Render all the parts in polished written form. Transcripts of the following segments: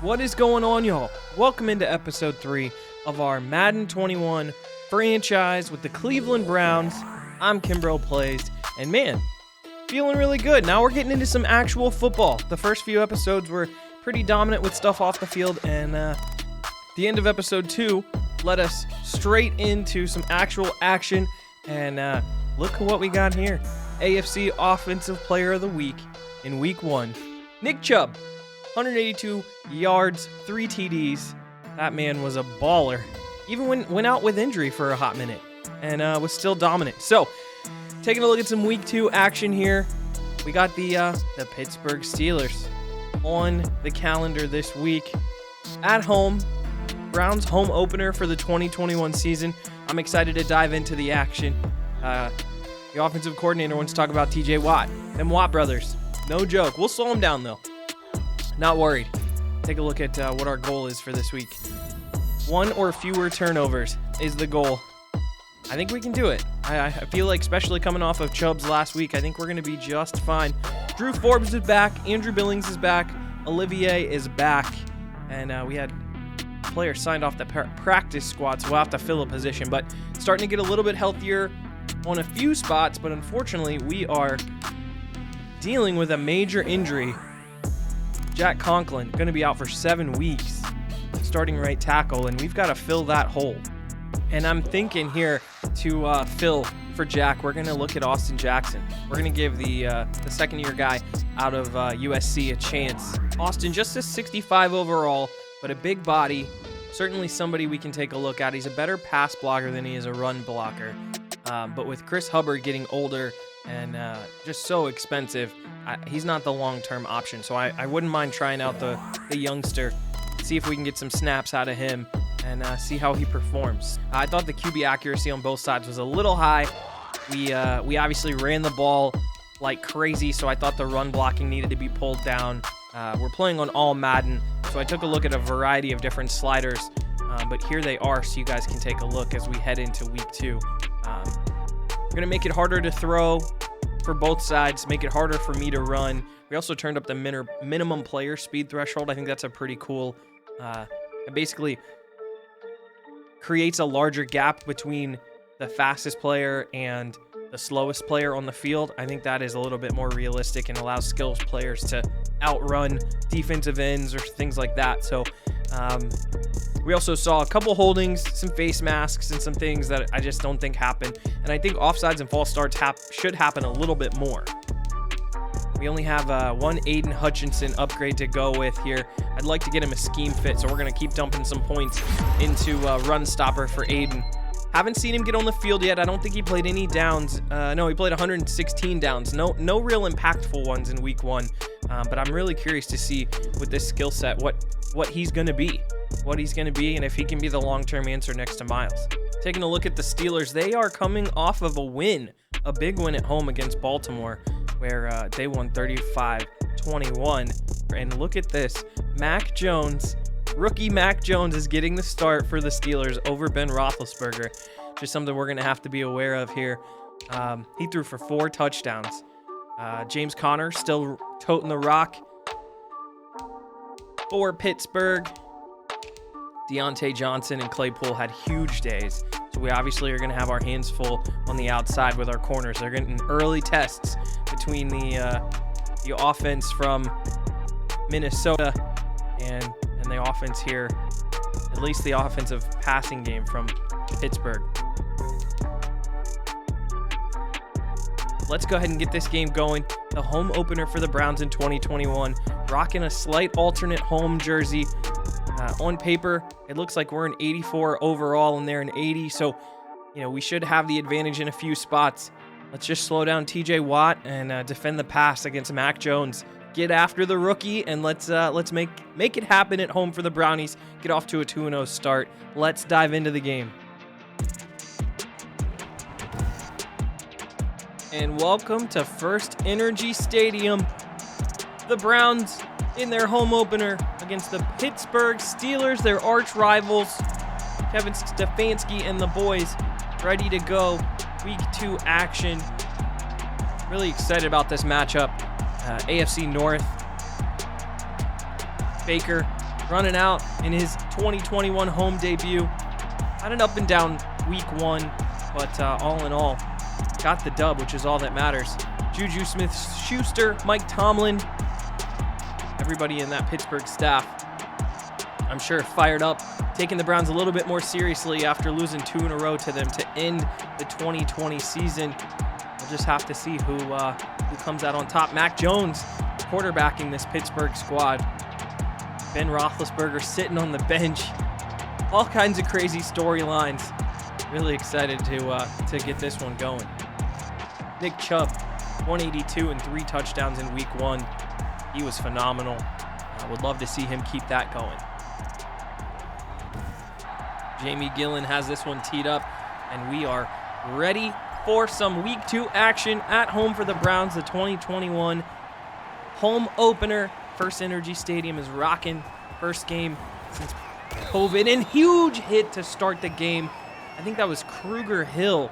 What is going on, y'all? Welcome into episode 3 of our Madden 21 franchise with the Cleveland Browns. I'm Kimbroplays, and man, feeling really good. Now we're getting into some actual football. The first few episodes were pretty dominant with stuff off the field, and the end of episode 2 led us straight into some actual action, and look at what we got here. AFC Offensive Player of the Week in Week 1, Nick Chubb. 182 yards, 3 TDs. That man was a baller. Even went out with injury for a hot minute and was still dominant. So, taking a look at some Week 2 action here. We got the Pittsburgh Steelers on the calendar this week. At home, Browns home opener for the 2021 season. I'm excited to dive into the action. The offensive coordinator wants to talk about TJ Watt. Them Watt brothers. No joke. We'll slow them down, though. Not worried. Take a look at what our goal is for this week. 1 or fewer turnovers is the goal. I think we can do it. I feel like, especially coming off of Chubb's last week, I think we're going to be just fine. Drew Forbes is back. Andrew Billings is back. Olivier is back. And we had players signed off the practice squad, so we'll have to fill a position. But starting to get a little bit healthier on a few spots, but unfortunately, we are dealing with a major injury. Jack Conklin going to be out for 7 weeks, starting right tackle, and we've got to fill that hole. And I'm thinking here to fill for Jack, we're going to look at Austin Jackson. We're going to give the second-year guy out of USC a chance. Austin, just a 65 overall, but a big body. Certainly somebody we can take a look at. He's a better pass blocker than he is a run blocker. But with Chris Hubbard getting older and just so expensive, he's not the long-term option. So I wouldn't mind trying out the youngster, see if we can get some snaps out of him and see how he performs. I thought the QB accuracy on both sides was a little high. We obviously ran the ball like crazy, so I thought the run blocking needed to be pulled down. We're playing on all Madden, so I took a look at a variety of different sliders, but here they are so you guys can take a look as we head into Week 2. We're going to make it harder to throw for both sides, make it harder for me to run. We also turned up the minimum player speed threshold. I think that's a pretty cool, it basically creates a larger gap between the fastest player and the slowest player on the field. I think that is a little bit more realistic and allows skills players to outrun defensive ends or things like that. So we also saw a couple holdings, some face masks, and some things that I just don't think happen. And I think offsides and false starts should happen a little bit more. We only have one Aiden Hutchinson upgrade to go with here. I'd like to get him a scheme fit, so we're going to keep dumping some points into run stopper for Aiden. Haven't seen him get on the field yet. I don't think he played any downs. No, he played 116 downs. No real impactful ones in Week 1. But I'm really curious to see with this skill set what he's going to be. What he's going to be, and if he can be the long-term answer next to Miles. Taking a look at the Steelers, they are coming off of a big win at home against Baltimore, where they won 35-21. And look at this. Rookie Mac Jones is getting the start for the Steelers over Ben Roethlisberger. Just something we're going to have to be aware of here. He threw for 4 touchdowns. James Conner still toting the rock for Pittsburgh. Deontay Johnson and Claypool had huge days. So we obviously are going to have our hands full on the outside with our corners. They're getting early tests between the offense from Minnesota and the offense here, at least the offensive passing game from Pittsburgh. Let's go ahead and get this game going. The home opener for the Browns in 2021, rocking a slight alternate home jersey. On paper, it looks like we're an 84 overall and they're an 80, so we should have the advantage in a few spots. Let's just slow down TJ Watt and defend the pass against Mac Jones. Get after the rookie, and let's make it happen at home for the Brownies. Get off to a 2-0 start. Let's dive into the game. And welcome to First Energy Stadium. The Browns in their home opener against the Pittsburgh Steelers, their arch rivals. Kevin Stefanski and the boys ready to go. Week 2 action. Really excited about this matchup. AFC North. Baker running out in his 2021 home debut. Had an up and down week 1, but all in all, got the dub, which is all that matters. Juju Smith-Schuster, Mike Tomlin, everybody in that Pittsburgh staff, I'm sure fired up, taking the Browns a little bit more seriously after losing 2 in a row to them to end the 2020 season. We'll just have to see who comes out on top. Mac Jones quarterbacking this Pittsburgh squad. Ben Roethlisberger sitting on the bench. All kinds of crazy storylines. Really excited to get this one going. Nick Chubb, 182 and 3 touchdowns in week 1. He was phenomenal. I would love to see him keep that going. Jamie Gillen has this one teed up, and we are ready for some week 2 action at home for the Browns. The 2021 home opener. First Energy Stadium is rocking. First game since COVID, and huge hit to start the game. I think that was Kruger Hill.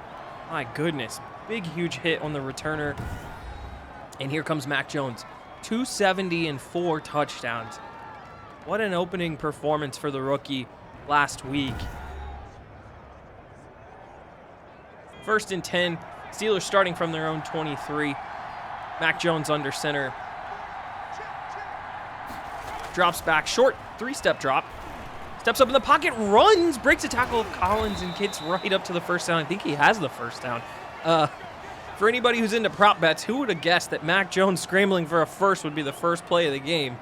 My goodness, big huge hit on the returner. And here comes Mac Jones, 270 and 4 touchdowns. What an opening performance for the rookie last week. First and 10, Steelers starting from their own 23. Mac Jones under center. Drops back, short 3-step drop. Steps up in the pocket, runs, breaks a tackle of Collins, and gets right up to the first down. I think he has the first down. For anybody who's into prop bets, who would have guessed that Mac Jones scrambling for a first would be the first play of the game?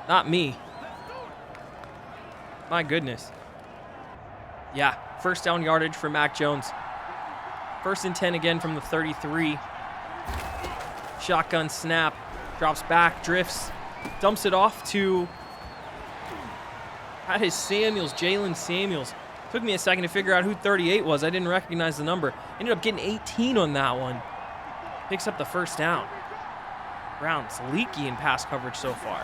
Not me. My goodness. Yeah, first down yardage for Mac Jones. First and 10 again from the 33. Shotgun snap, drops back, drifts, dumps it off to... That is Samuels, Jalen Samuels. Took me a second to figure out who 38 was. I didn't recognize the number. Ended up getting 18 on that one. Picks up the first down. Browns leaky in pass coverage so far.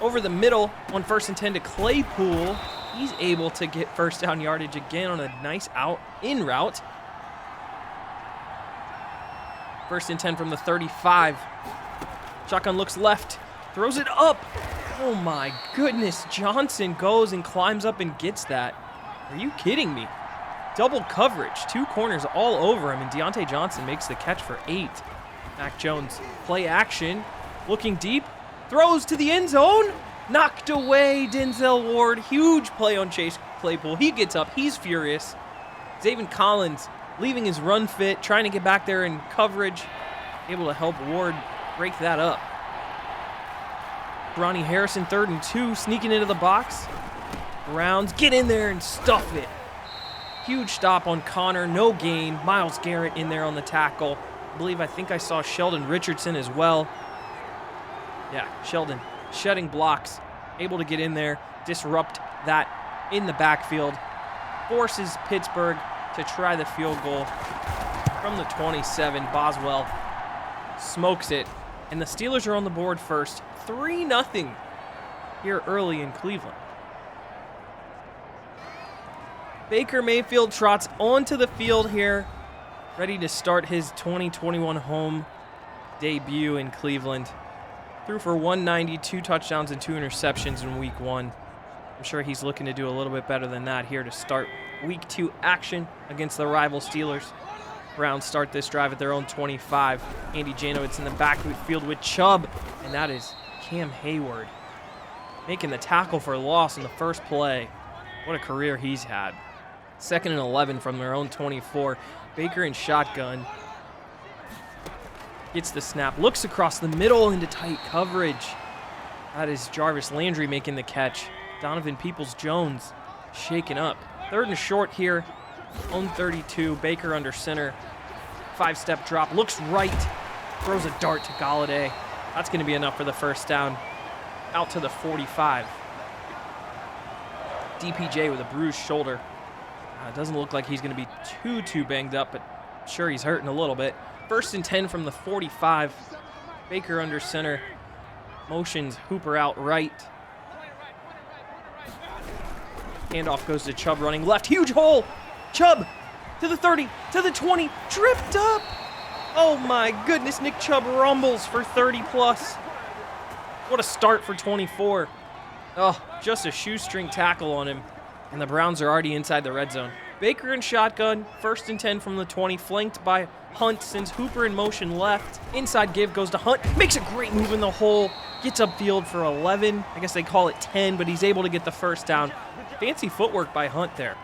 Over the middle on first and 10 to Claypool. He's able to get first down yardage again on a nice out-in route. First and 10 from the 35. Shotgun looks left. Throws it up. Oh my goodness. Johnson goes and climbs up and gets that. Are you kidding me? Double coverage. 2 corners all over him, and Deontay Johnson makes the catch for 8. Mac Jones, play action. Looking deep. Throws to the end zone. Knocked away, Denzel Ward. Huge play on Chase Claypool. He gets up. He's furious. Zaven Collins leaving his run fit, trying to get back there in coverage. Able to help Ward break that up. Ronnie Harrison, 3rd and 2, sneaking into the box. Browns get in there and stuff it. Huge stop on Connor, no gain. Myles Garrett in there on the tackle. I think I saw Sheldon Richardson as well. Yeah, Sheldon shedding blocks, able to get in there, disrupt that in the backfield. Forces Pittsburgh to try the field goal from the 27. Boswell smokes it, and the Steelers are on the board first. 3-0 here early in Cleveland. Baker Mayfield trots onto the field here, ready to start his 2021 home debut in Cleveland. Threw for 192 touchdowns and 2 interceptions in week 1. I'm sure he's looking to do a little bit better than that here to start week 2 action against the rival Steelers. Browns start this drive at their own 25. Andy Janowitz in the backfield with Chubb, and that is Cam Hayward making the tackle for loss in the first play. What a career he's had. 2nd and 11 from their own 24. Baker in shotgun. Gets the snap, looks across the middle into tight coverage. That is Jarvis Landry making the catch. Donovan Peoples-Jones shaken up. 3rd and short here, own 32. Baker under center. 5-step drop, looks right, throws a dart to Galladay. That's going to be enough for the first down. Out to the 45. DPJ with a bruised shoulder. Doesn't look like he's going to be too banged up, but sure he's hurting a little bit. 1st and 10 from the 45. Baker under center. Motions Hooper out right. Handoff goes to Chubb running left. Huge hole. Chubb to the 30, to the 20. Tripped up. Oh my goodness. Nick Chubb rumbles for 30 plus. What a start for 24. Oh, just a shoestring tackle on him, and the Browns are already inside the red zone. Baker in shotgun, 1st and 10 from the 20, flanked by Hunt, sends Hooper in motion left. Inside give goes to Hunt, makes a great move in the hole, gets upfield for 11. I guess they call it 10, but he's able to get the first down. Fancy footwork by Hunt there.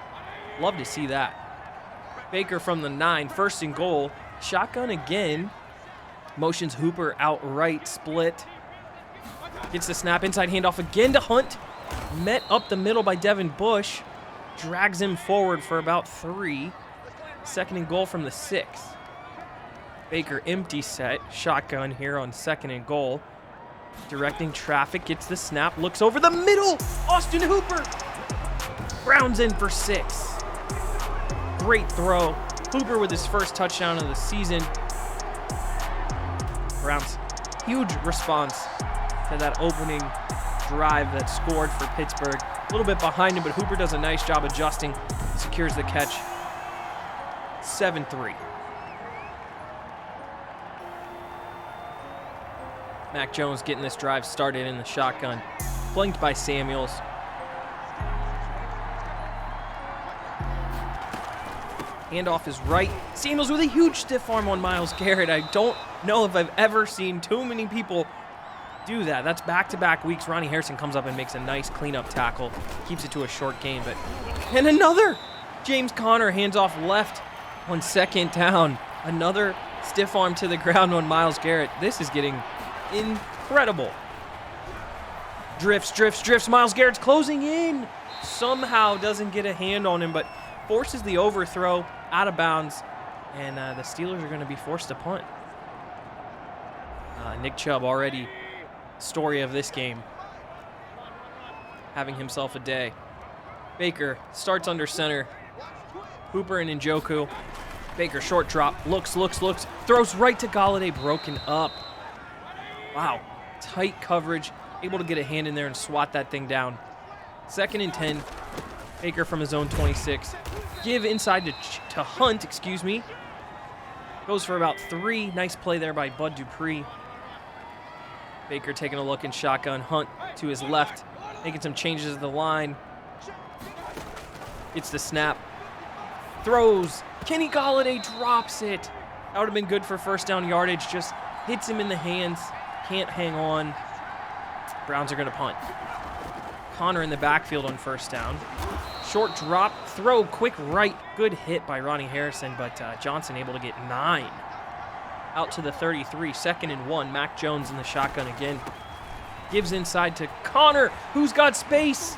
Love to see that. Baker from the 9, 1st and goal. Shotgun again. Motions Hooper outright, split. Gets the snap, inside handoff again to Hunt. Met up the middle by Devin Bush. Drags him forward for about 3. 2nd and goal from the 6. Baker empty set. Shotgun here on 2nd and goal. Directing traffic, gets the snap, looks over the middle. Austin Hooper. Browns in for 6. Great throw. Hooper with his first touchdown of the season. Browns, huge response to that opening drive that scored for Pittsburgh. A little bit behind him, but Hooper does a nice job adjusting, secures the catch. 7-3. Mac Jones getting this drive started in the shotgun, flanked by Samuels. Handoff is right. Samuels with a huge stiff arm on Myles Garrett. I don't know if I've ever seen too many people do that. That's back-to-back weeks. Ronnie Harrison comes up and makes a nice cleanup tackle. Keeps it to a short gain, but... And another! James Conner hands off left on 2nd down. Another stiff arm to the ground on Myles Garrett. This is getting incredible. Drifts. Myles Garrett's closing in. Somehow doesn't get a hand on him, but forces the overthrow out of bounds, and the Steelers are going to be forced to punt. Nick Chubb already story of this game, having himself a day. Baker starts under center. Hooper and Njoku. Baker short drop, looks, throws right to Galladay, broken up. Wow, tight coverage, able to get a hand in there and swat that thing down. 2nd and 10. Baker from his own 26. Give inside to Hunt, Goes for about 3. Nice play there by Bud Dupree. Baker taking a look in shotgun. Hunt to his left, making some changes at the line. Gets the snap. Throws. Kenny Galladay drops it. That would have been good for 1st down yardage. Just hits him in the hands. Can't hang on. Browns are going to punt. Conner in the backfield on 1st down. Short drop, throw, quick right. Good hit by Ronnie Harrison, but Johnson able to get 9. Out to the 33, 2nd and 1. Mac Jones in the shotgun again. Gives inside to Conner, who's got space.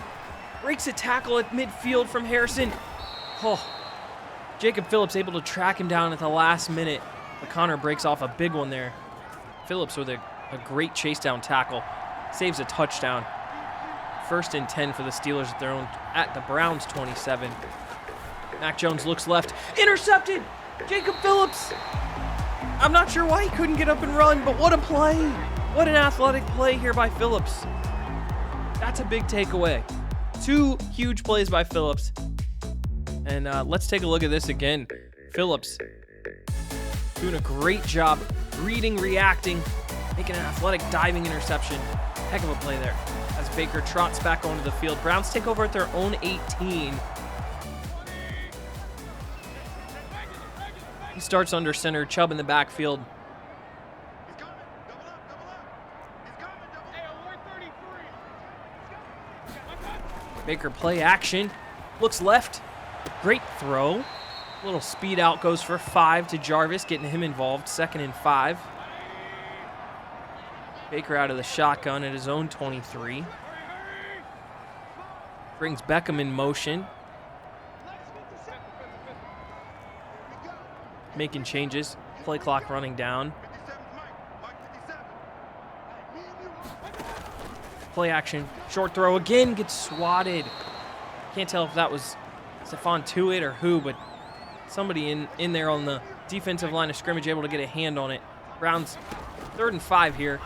Breaks a tackle at midfield from Harrison. Oh, Jacob Phillips able to track him down at the last minute, but Conner breaks off a big one there. Phillips with a great chase down tackle. Saves a touchdown. 1st and 10 for the Steelers at the Browns 27. Mac Jones looks left. Intercepted! Jacob Phillips! I'm not sure why he couldn't get up and run, but what a play! What an athletic play here by Phillips. That's a big takeaway. 2 huge plays by Phillips. And let's take a look at this again. Phillips doing a great job reading, reacting, making an athletic diving interception. Heck of a play there. As Baker trots back onto the field. Browns take over at their own 18. He starts under center. Chubb in the backfield. Baker play action. Looks left. Great throw. Little speed out, goes for 5 to Jarvis, getting him involved. 2nd and 5. Baker out of the shotgun at his own 23. Brings Beckham in motion. Making changes. Play clock running down. Play action. Short throw again. Gets swatted. Can't tell if that was Stephon Tuitt or who, but somebody in there on the defensive line of scrimmage able to get a hand on it. Browns 3rd and 5 here.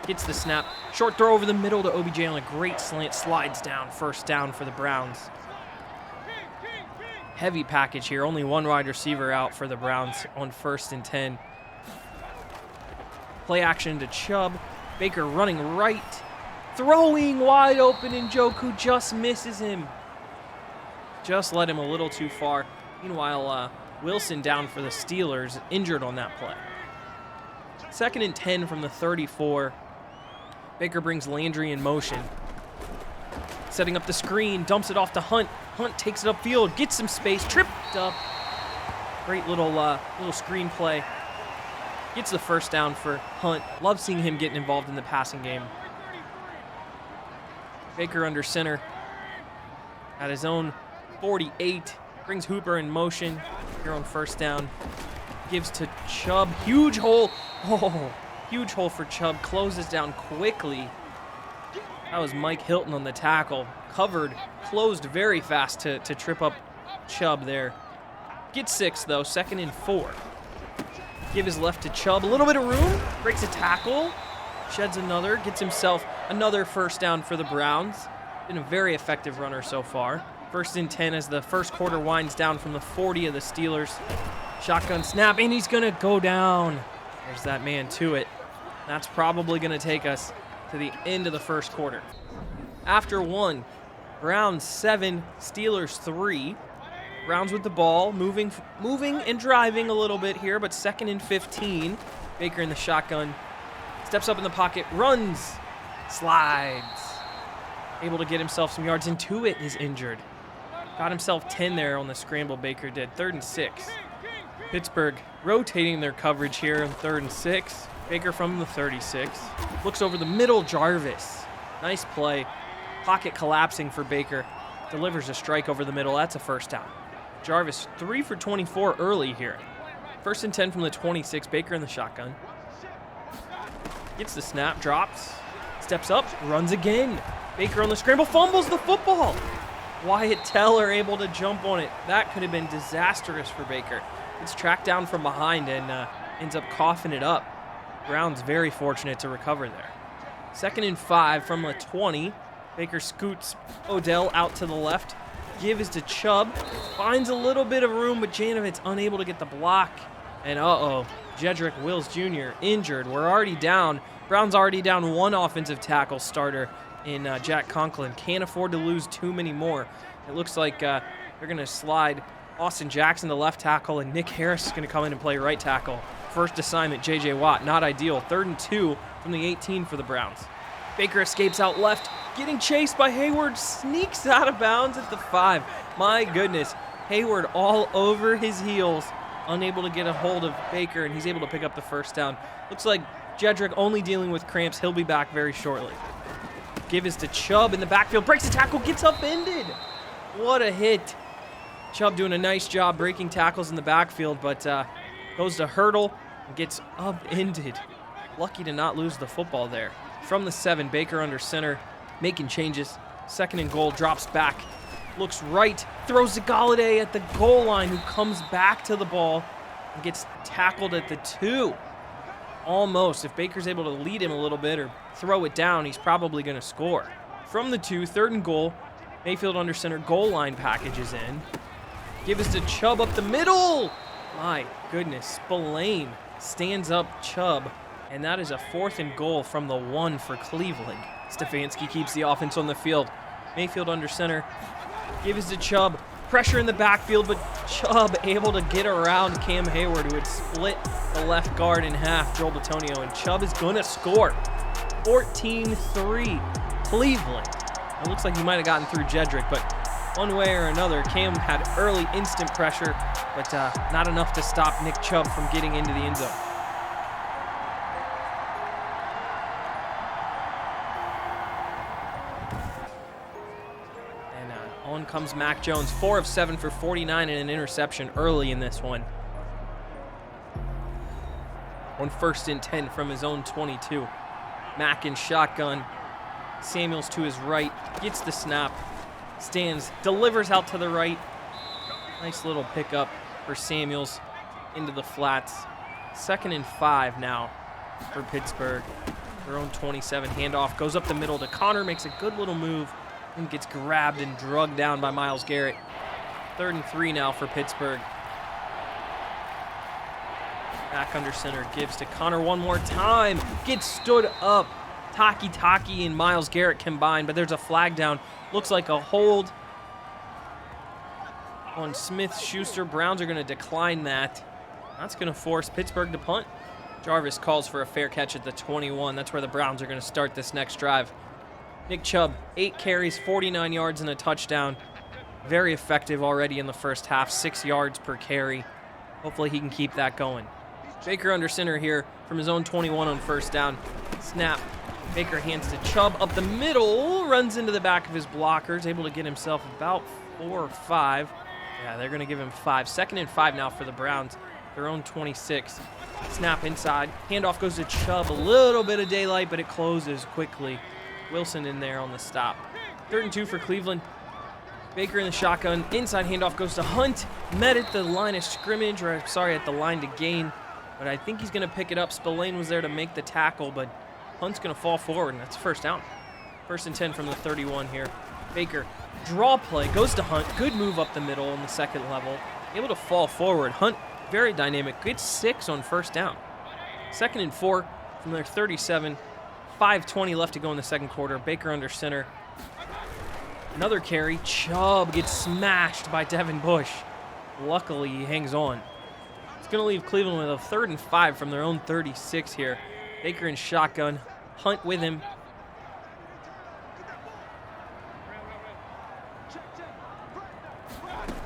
Gets the snap. Short throw over the middle to OBJ on a great slant. Slides down. 1st down for the Browns. Heavy package here. Only 1 wide receiver out for the Browns on 1st and 10. Play action to Chubb. Baker running right. throwing wide open, and Njoku just misses him. Just led him a little too far. Meanwhile, Wilson down for the Steelers, injured on that play. 2nd and 10 from the 34. Baker brings Landry in motion. Setting up the screen, dumps it off to Hunt. Hunt takes it upfield, gets some space, tripped up. Great little screen play. Gets the first down for Hunt. Love seeing him getting involved in the passing game. Baker under center at his own 48. Brings Hooper in motion here on 1st down. Gives to Chubb. Huge hole. Oh, huge hole for Chubb. Closes down quickly. That was Mike Hilton on the tackle. Covered, closed very fast to trip up Chubb there. Gets 6, though. 2nd and 4. Give his left to Chubb. A little bit of room. Breaks a tackle. Sheds another. Gets himself another 1st down for the Browns. Been a very effective runner so far. 1st and 10 as the 1st quarter winds down from the 40 of the Steelers. Shotgun snap, and he's going to go down. There's that man to it. That's probably going to take us to the end of the 1st quarter. After 1, Browns 7, Steelers 3. Browns with the ball, moving and driving a little bit here, but 2nd and 15. Baker in the shotgun. Steps up in the pocket, runs, slides. Able to get himself some yards. Intuit is injured. Got himself 10 there on the scramble, Baker did. 3rd and 6. Pittsburgh rotating their coverage here on 3rd and 6. Baker from the 36. Looks over the middle, Jarvis. Nice play. Pocket collapsing for Baker. Delivers a strike over the middle. That's a 1st down. Jarvis 3 for 24 early here. 1st and 10 from the 26. Baker in the shotgun. Gets the snap, drops, steps up, runs again. Baker on the scramble, fumbles the football. Wyatt Teller able to jump on it. That could have been disastrous for Baker. It's tracked down from behind and ends up coughing it up. Browns very fortunate to recover there. 2nd and 5 from the 20. Baker scoots Odell out to the left. Give is to Chubb. Finds a little bit of room, but Janovic's unable to get the block. And Jedrick Wills Jr. injured. We're already down. Browns already down 1 offensive tackle starter in Jack Conklin. Can't afford to lose too many more. It looks like they're going to slide Austin Jackson to left tackle, and Nick Harris is going to come in and play right tackle. First assignment, J.J. Watt, not ideal. 3rd and 2 from the 18 for the Browns. Baker escapes out left, getting chased by Hayward, sneaks out of bounds at the 5. My goodness, Hayward all over his heels, unable to get a hold of Baker, and he's able to pick up the 1st down. Looks like Jedrick only dealing with cramps. He'll be back very shortly. Give is to Chubb in the backfield, breaks the tackle, gets upended. What a hit. Chubb doing a nice job breaking tackles in the backfield, but goes to hurdle and gets upended. Lucky to not lose the football there. From the 7, Baker under center, making changes. 2nd and goal, drops back, looks right, throws to Galladay at the goal line, who comes back to the ball and gets tackled at the 2. Almost. If Baker's able to lead him a little bit or throw it down, he's probably going to score. From the 2, 3rd and goal, Mayfield under center, goal line packages in. Give us to Chubb up the middle. My goodness, Spillane stands up Chubb, and that is a 4th and goal from the 1 for Cleveland. Stefanski keeps the offense on the field. Mayfield under center. Give us to Chubb. Pressure in the backfield, but Chubb able to get around Cam Hayward, who had split the left guard in half, Joel Bitonio, and Chubb is going to score. 14-3, Cleveland. It looks like he might have gotten through Jedrick, but one way or another, Cam had early instant pressure, but not enough to stop Nick Chubb from getting into the end zone. On comes Mac Jones, 4 of 7 for 49 and an interception early in this one. On 1st and 10 from his own 22. Mac in shotgun. Samuels to his right, gets the snap, stands, delivers out to the right. Nice little pickup for Samuels into the flats. 2nd and 5 now for Pittsburgh. Their own 27, handoff goes up the middle to Connor, makes a good little move, and gets grabbed and drugged down by Myles Garrett. 3rd and 3 now for Pittsburgh. Back under center, gives to Connor one more time. Gets stood up Taki and Myles Garrett combined, but there's a flag down. Looks like a hold on Smith-Schuster. Browns are going to decline that. That's going to force Pittsburgh to punt. Jarvis calls for a fair catch at the 21. That's where the Browns are going to start this next drive. Nick Chubb, 8 carries, 49 yards, and a touchdown. Very effective already in the first half, 6 yards per carry. Hopefully he can keep that going. Baker under center here from his own 21 on first down. Snap. Baker hands to Chubb up the middle, runs into the back of his blockers, able to get himself about 4 or 5. Yeah, they're going to give him 5. 2nd and 5 now for the Browns. Their own 26. Snap inside. Handoff goes to Chubb. A little bit of daylight, but it closes quickly. Wilson in there on the stop. 3rd and 2 for Cleveland. Baker in the shotgun. Inside handoff goes to Hunt. Met at the line of scrimmage, or sorry, at the line to gain. But I think he's going to pick it up. Spillane was there to make the tackle, but Hunt's going to fall forward, and that's first down. 1st and 10 from the 31 here. Baker, draw play, goes to Hunt. Good move up the middle on the 2nd level. Able to fall forward. Hunt, very dynamic. Good 6 on first down. 2nd and 4 from their 37. 5:20 left to go in the second quarter. Baker under center. Another carry. Chubb gets smashed by Devin Bush. Luckily, he hangs on. It's going to leave Cleveland with a 3rd and 5 from their own 36 here. Baker in shotgun. Hunt with him.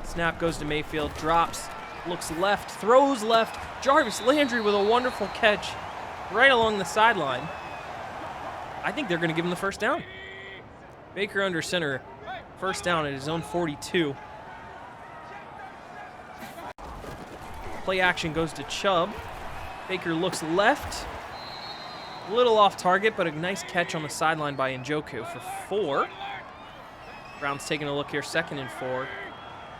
Snap goes to Mayfield. Drops. Looks left. Throws left. Jarvis Landry with a wonderful catch right along the sideline. I think they're going to give him the first down. Baker under center. First down at his own 42. Play action goes to Chubb. Baker looks left. A little off target, but a nice catch on the sideline by Njoku for 4. Browns taking a look here. 2nd and 4.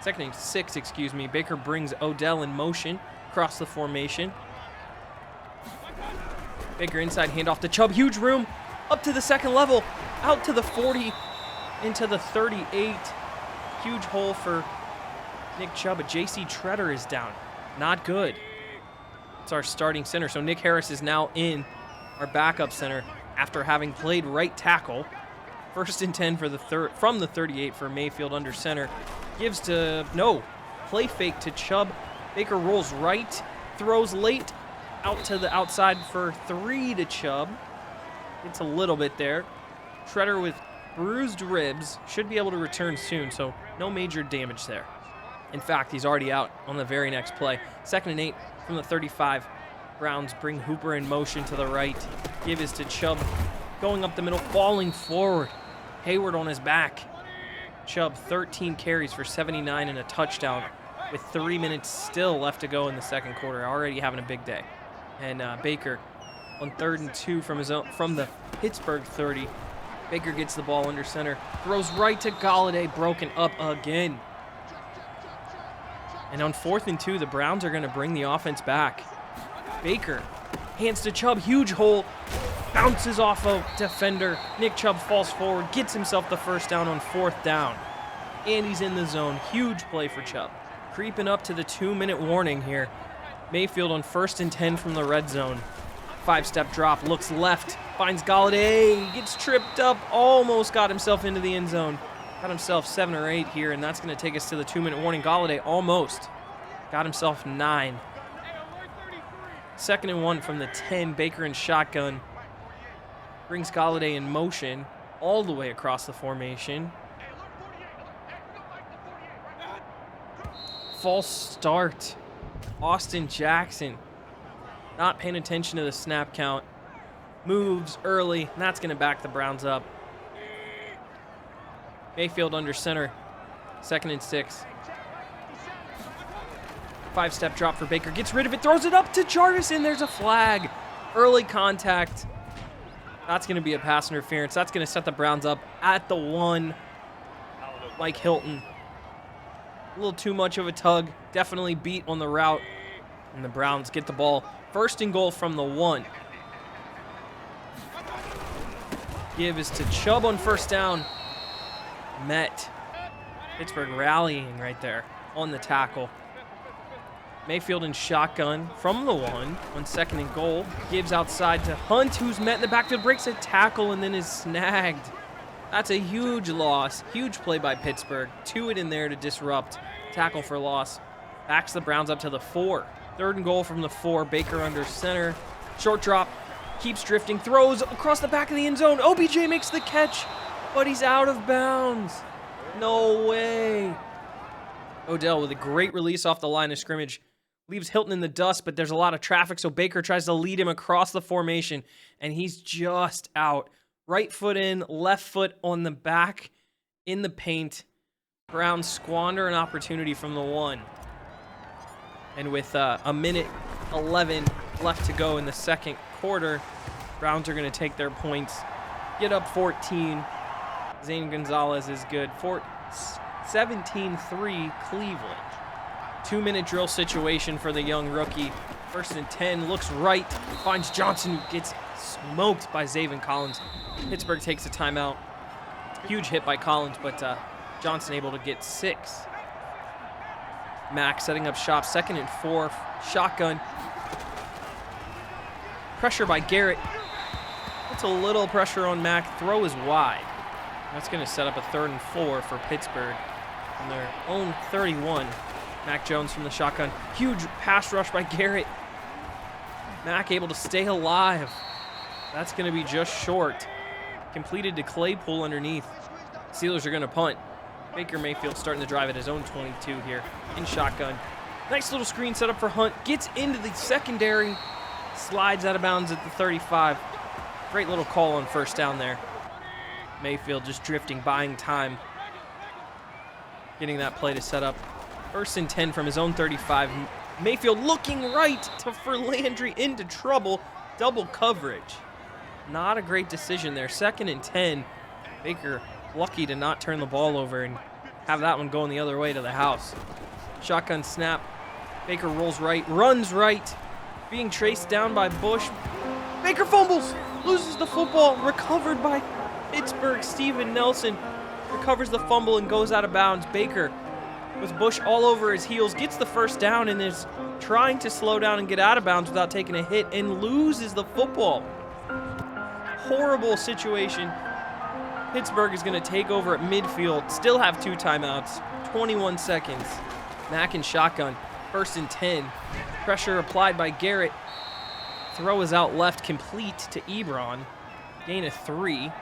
2nd and 6, excuse me. Baker brings Odell in motion across the formation. Baker inside handoff to Chubb. Huge room up to the 2nd level. Out to the 40. Into the 38. Huge hole for Nick Chubb. But J.C. Treader is down. Not good. It's our starting center. So Nick Harris is now in our backup center after having played right tackle. 1st and 10 for the from the 38 for Mayfield under center. Gives to, no, play fake to Chubb. Baker rolls right, throws late, out to the outside for 3 to Chubb. It's a little bit there. Treader with bruised ribs, should be able to return soon, so no major damage there. In fact, he's already out on the very next play. 2nd and 8 from the 35. Browns bring Hooper in motion to the right. Give is to Chubb. Going up the middle, falling forward. Hayward on his back. Chubb, 13 carries for 79 and a touchdown with 3 minutes still left to go in the second quarter. Already having a big day. And Baker on 3rd and 2 from the Pittsburgh 30. Baker gets the ball under center. Throws right to Golladay, broken up again. And on 4th and 2, the Browns are going to bring the offense back. Baker hands to Chubb, huge hole, bounces off a defender. Nick Chubb falls forward, gets himself the first down on 4th down. And he's in the zone. Huge play for Chubb. Creeping up to the 2-minute warning here. Mayfield on 1st and 10 from the red zone. 5-step drop, looks left, finds Golladay, gets tripped up, almost got himself into the end zone. Got himself 7 or 8 here, and that's going to take us to the 2-minute warning. Golladay almost got himself 9. 2nd and 1 from the 10. Baker in shotgun. Brings Golladay in motion all the way across the formation. False start. Austin Jackson not paying attention to the snap count. Moves early, and that's going to back the Browns up. Mayfield under center. 2nd and 6. 5-step drop for Baker. Gets rid of it. Throws it up to Jarvis, and there's a flag. Early contact. That's going to be a pass interference. That's going to set the Browns up at the 1. Mike Hilton. A little too much of a tug. Definitely beat on the route. And the Browns get the ball. 1st and goal from the 1. Give is to Chubb on 1st down. Met. Pittsburgh rallying right there on the tackle. Mayfield in shotgun from the 1 second and goal. Gives outside to Hunt, who's met in the backfield, breaks a tackle, and then is snagged. That's a huge loss. Huge play by Pittsburgh. 2 in there to disrupt. Tackle for loss. Backs the Browns up to the 4. 3rd and goal from the 4. Baker under center. Short drop. Keeps drifting. Throws across the back of the end zone. OBJ makes the catch, but he's out of bounds. No way. Odell with a great release off the line of scrimmage. Leaves Hilton in the dust, but there's a lot of traffic, so Baker tries to lead him across the formation, and he's just out. Right foot in, left foot on the back in the paint. Browns squander an opportunity from the 1. And with a minute 11 left to go in the second quarter, Browns are going to take their points, get up 14. Zane Gonzalez is good. 17-3 Cleveland. 2-minute drill situation for the young rookie. 1st and 10, looks right, finds Johnson, who gets smoked by Zaven Collins. Pittsburgh takes a timeout. Huge hit by Collins, but Johnson able to get 6. Mack setting up shop, 2nd and 4, shotgun. Pressure by Garrett. Puts a little pressure on Mack. Throw is wide. That's going to set up a 3rd and 4 for Pittsburgh on their own 31. Mac Jones from the shotgun. Huge pass rush by Garrett. Mack able to stay alive. That's going to be just short. Completed to Claypool underneath. Steelers are going to punt. Baker Mayfield starting to drive at his own 22 here in shotgun. Nice little screen set up for Hunt. Gets into the secondary. Slides out of bounds at the 35. Great little call on 1st down there. Mayfield just drifting, buying time. Getting that play to set up. 1st and 10 from his own 35. Mayfield looking right for Landry into trouble. Double coverage. Not a great decision there. 2nd and 10. Baker lucky to not turn the ball over and have that one going the other way to the house. Shotgun snap. Baker rolls right, runs right. Being traced down by Bush. Baker fumbles. Loses the football. Recovered by Pittsburgh. Steven Nelson recovers the fumble and goes out of bounds. Baker, with Bush all over his heels, gets the 1st down and is trying to slow down and get out of bounds without taking a hit and loses the football. Horrible situation. Pittsburgh is going to take over at midfield. Still have 2 timeouts. 21 seconds. Mack in shotgun. 1st and 10. Pressure applied by Garrett. Throw is out left, complete to Ebron. Gain of 3.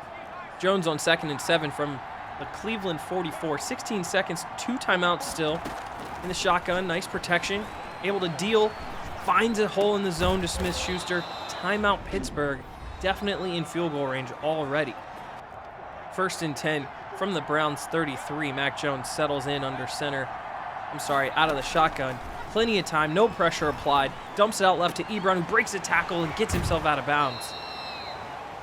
Jones on 2nd and 7 from the Cleveland 44. 16 seconds, 2 timeouts still. In the shotgun, nice protection. Able to deal. Finds a hole in the zone to Smith-Schuster. Timeout Pittsburgh. Definitely in field goal range already. 1st and 10 from the Browns 33. Mac Jones settles in under center. Out of the shotgun. Plenty of time, no pressure applied. Dumps it out left to Ebron, who breaks a tackle and gets himself out of bounds.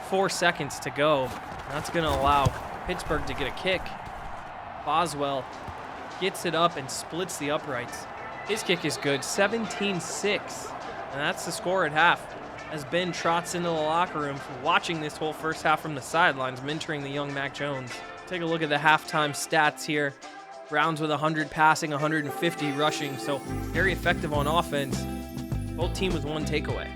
4 seconds to go. That's going to allow Pittsburgh to get a kick. Boswell gets it up and splits the uprights. His kick is good, 17-6. And that's the score at half, as Ben trots into the locker room watching this whole first half from the sidelines, mentoring the young Mac Jones. Take a look at the halftime stats here. Browns with 100 passing, 150 rushing, so very effective on offense. Both teams with 1 takeaway.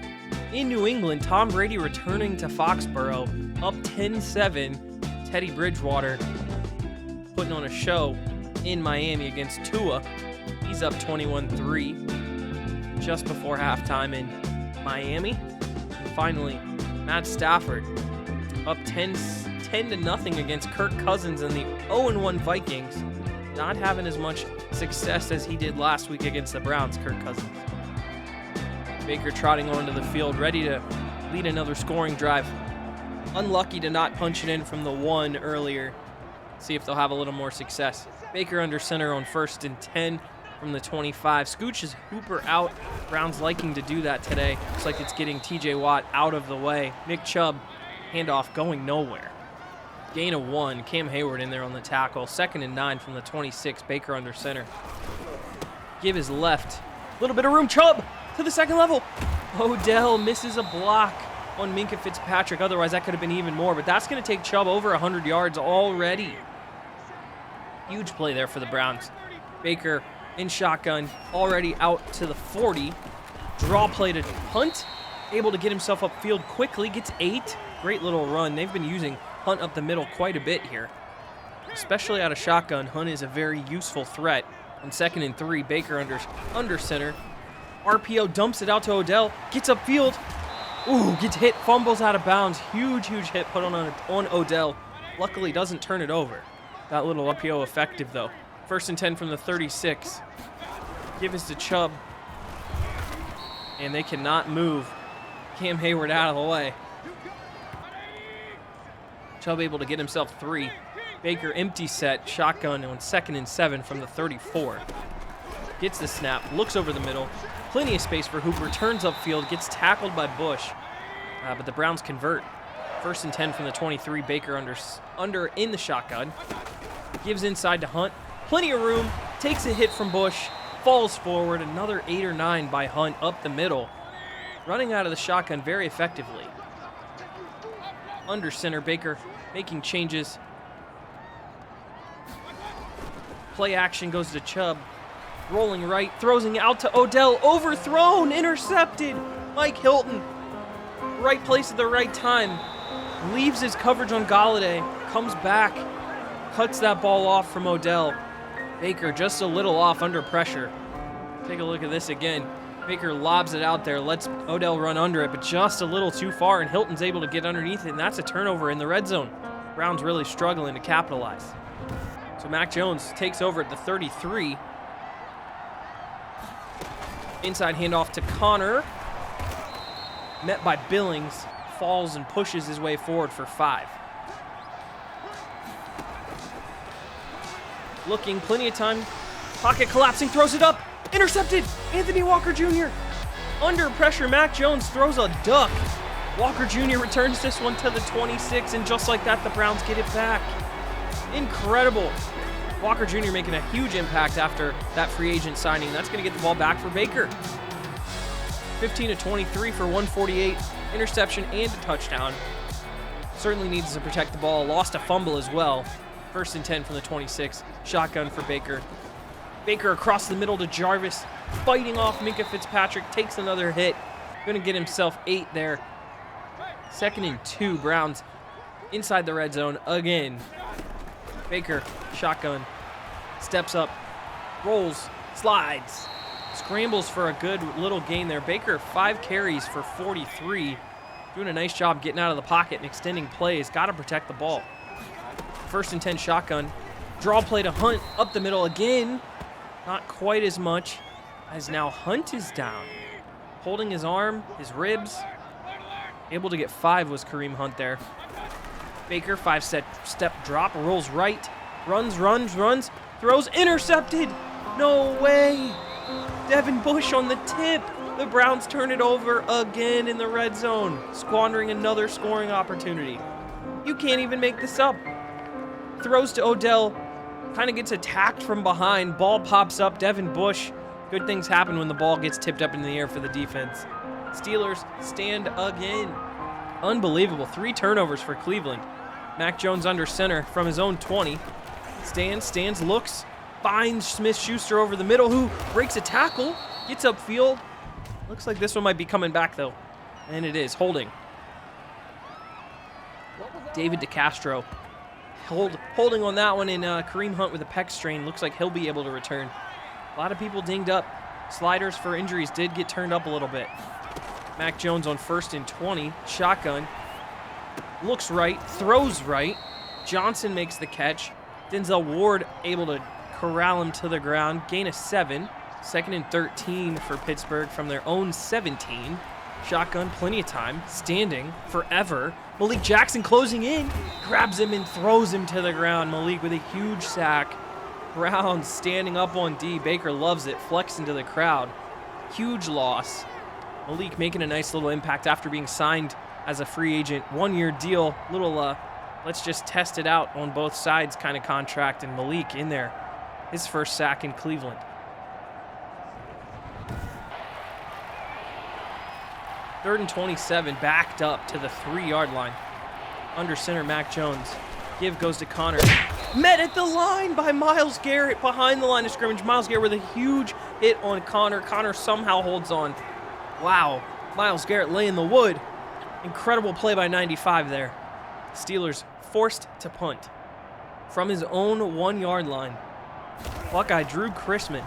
In New England, Tom Brady returning to Foxborough, up 10-7. Teddy Bridgewater putting on a show in Miami against Tua. He's up 21-3 just before halftime in Miami. And finally, Matt Stafford up 10-0 against Kirk Cousins and the 0-1 Vikings. Not having as much success as he did last week against the Browns, Kirk Cousins. Baker trotting onto the field, ready to lead another scoring drive. Unlucky to not punch it in from the 1 earlier. See if they'll have a little more success. Baker under center on 1st and 10 from the 25. Scooches Hooper out. Browns liking to do that today. Looks like it's getting TJ Watt out of the way. Nick Chubb, handoff going nowhere. Gain of 1. Cam Hayward in there on the tackle. 2nd and 9 from the 26. Baker under center. Give his left. Little bit of room. Chubb to the 2nd level. Odell misses a block on Minkah Fitzpatrick. Otherwise, that could have been even more. But that's going to take Chubb over 100 yards already. Huge play there for the Browns. Baker in shotgun, already out to the 40. Draw play to Hunt, able to get himself upfield quickly, gets 8. Great little run. They've been using Hunt up the middle quite a bit here. Especially out of shotgun, Hunt is a very useful threat. On 2nd and 3, Baker under center. RPO dumps it out to Odell, gets upfield. Ooh, gets hit, fumbles out of bounds. Huge hit put on Odell. Luckily doesn't turn it over. That little RPO effective though. 1st and 10 from the 36. Give us to Chubb. And they cannot move Cam Hayward out of the way. Chubb able to get himself 3. Baker empty set, shotgun on 2nd and 7 from the 34. Gets the snap, looks over the middle. Plenty of space for Hooper, turns upfield, gets tackled by Bush. But the Browns convert. 1st and 10 from the 23, Baker under in the shotgun. Gives inside to Hunt. Plenty of room, takes a hit from Bush. Falls forward, another 8 or 9 by Hunt up the middle. Running out of the shotgun very effectively. Under center, Baker making changes. Play action goes to Chubb. Rolling right, throws it out to Odell. Overthrown, intercepted. Mike Hilton, right place at the right time. Leaves his coverage on Galladay. Comes back, cuts that ball off from Odell. Baker just a little off under pressure. Take a look at this again. Baker lobs it out there, lets Odell run under it, but just a little too far, and Hilton's able to get underneath it, and that's a turnover in the red zone. Browns really struggling to capitalize. So Mac Jones takes over at the 33. Inside handoff to Connor. Met by Billings. Falls and pushes his way forward for 5. Looking, plenty of time. Pocket collapsing, throws it up. Intercepted. Anthony Walker Jr. Under pressure, Mac Jones throws a duck. Walker Jr. returns this one to the 26, and just like that, the Browns get it back. Incredible. Walker Jr. making a huge impact after that free agent signing. That's going to get the ball back for Baker. 15 to 23 for 148. Interception and a touchdown. Certainly needs to protect the ball. Lost a fumble as well. 1st and 10 from the 26. Shotgun for Baker. Baker across the middle to Jarvis. Fighting off Minka Fitzpatrick. Takes another hit. Going to get himself 8 there. 2nd and 2. Browns inside the red zone again. Baker, shotgun. Steps up. Rolls. Slides. Scrambles for a good little gain there. Baker, 5 carries for 43. Doing a nice job getting out of the pocket and extending plays. Got to protect the ball. 1st and 10 shotgun. Draw play to Hunt. Up the middle again. Not quite as much as now Hunt is down. Holding his arm, his ribs. Able to get 5 was Kareem Hunt there. Baker, 5-step drop. Rolls right. Runs. Throws. Intercepted. No way. Devin Bush on the tip. The Browns turn it over again in the red zone, squandering another scoring opportunity. You can't even make this up. Throws to Odell, kind of gets attacked from behind. Ball pops up. Devin Bush. Good things happen when the ball gets tipped up in the air for the defense. Steelers stand again. Unbelievable. 3 turnovers for Cleveland. Mac Jones under center from his own 20. Stands, looks. Finds Smith-Schuster over the middle, who breaks a tackle, gets upfield. Looks like this one might be coming back, though. And it is. Holding. David DeCastro holding on that one, and Kareem Hunt with a pec strain. Looks like he'll be able to return. A lot of people dinged up. Sliders for injuries did get turned up a little bit. Mac Jones on 1st and 20. Shotgun. Looks right. Throws right. Johnson makes the catch. Denzel Ward able to corral him to the ground. Gain of 7. 2nd and 13 for Pittsburgh from their own 17. Shotgun, plenty of time. Standing forever. Malik Jackson closing in. Grabs him and throws him to the ground. Malik with a huge sack. Browns standing up on D. Baker loves it. Flexing to the crowd. Huge loss. Malik making a nice little impact after being signed as a free agent. 1-year deal. Little, let's just test it out on both sides kind of contract. And Malik in there. His first sack in Cleveland. 3rd and 27, backed up to the 3-yard line. Under center, Mac Jones. Give goes to Connor. Met at the line by Myles Garrett behind the line of scrimmage. Myles Garrett with a huge hit on Connor. Connor somehow holds on. Wow. Myles Garrett laying the wood. Incredible play by 95 there. Steelers forced to punt from his own 1-yard line. Buckeye Drew Chrisman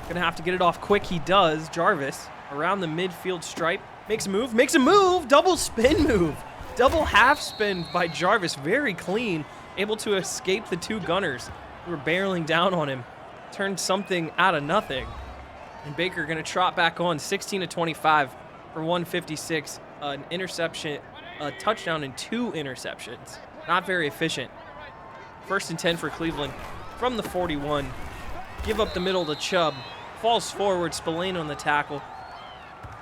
gonna have to get it off quick. He does. Jarvis around the midfield stripe. Makes a move. Double spin move. Double half spin by Jarvis. Very clean. Able to escape the two gunners who were barreling down on him. Turned something out of nothing. And Baker gonna trot back on 16-25 for 156. An interception, a touchdown, and 2 interceptions. Not very efficient. 1st and 10 for Cleveland from the 41. Give up the middle to Chubb. Falls forward, Spillane on the tackle.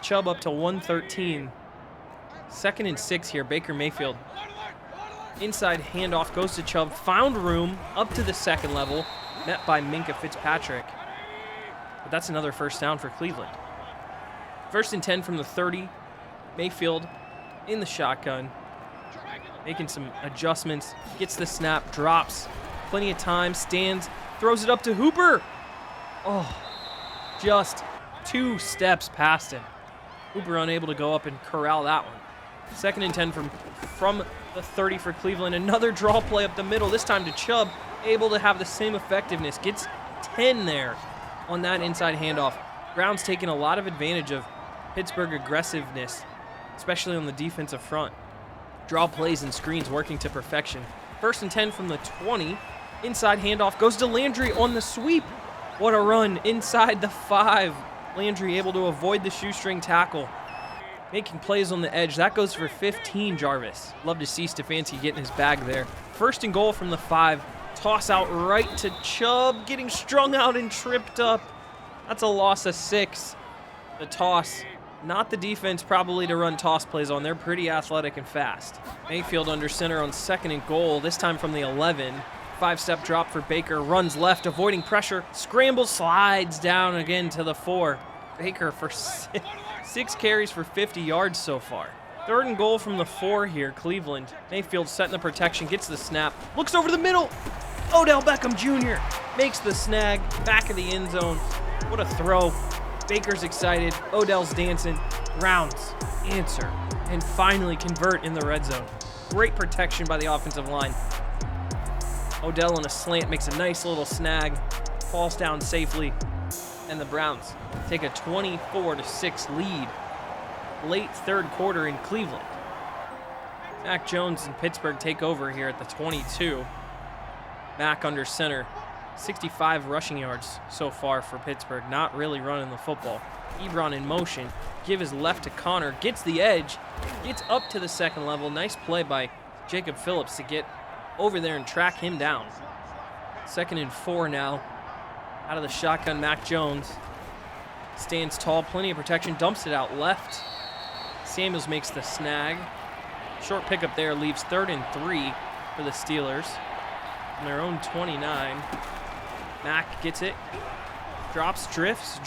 Chubb up to 113. 2nd and 6 here, Baker Mayfield. Inside handoff goes to Chubb. Found room up to the 2nd level. Met by Minkah Fitzpatrick. But that's another first down for Cleveland. 1st and 10 from the 30. Mayfield in the shotgun. Making some adjustments. Gets the snap, drops. Plenty of time, stands, throws it up to Hooper. Oh, just 2 steps past him. Hooper unable to go up and corral that one. 2nd and 10 from the 30 for Cleveland. Another draw play up the middle, this time to Chubb. Able to have the same effectiveness. Gets 10 there on that inside handoff. Browns taking a lot of advantage of Pittsburgh aggressiveness, especially on the defensive front. Draw plays and screens working to perfection. 1st and 10 from the 20. Inside handoff goes to Landry on the sweep. What a run inside the 5. Landry able to avoid the shoestring tackle. Making plays on the edge. That goes for 15, Jarvis. Love to see Stefanski getting his bag there. 1st and goal from the 5. Toss out right to Chubb. Getting strung out and tripped up. That's a loss of 6. The toss. Not the defense probably to run toss plays on. They're pretty athletic and fast. Mayfield under center on 2nd and goal. This time from the 11. 5-step drop for Baker. Runs left, avoiding pressure. Scrambles, slides down again to the 4. Baker for 6 carries for 50 yards so far. 3rd and goal from the 4 here, Cleveland. Mayfield setting the protection, gets the snap. Looks over the middle. Odell Beckham Jr. makes the snag. Back of the end zone. What a throw. Baker's excited. Odell's dancing. Browns answer and finally convert in the red zone. Great protection by the offensive line. Odell on a slant makes a nice little snag, falls down safely, and the Browns take a 24-6 lead late 3rd quarter in Cleveland. Mac Jones and Pittsburgh take over here at the 22. Mac under center. 65 rushing yards so far for Pittsburgh, not really running the football. Ebron in motion, give his left to Connor, gets the edge, gets up to the 2nd level. Nice play by Jacob Phillips to get over there and track him down. 2nd and 4 now. Out of the shotgun, Mac Jones stands tall, plenty of protection, dumps it out left. Samuels makes the snag. Short pickup there leaves 3rd and 3 for the Steelers on their own 29. Mac gets it, drops, drifts,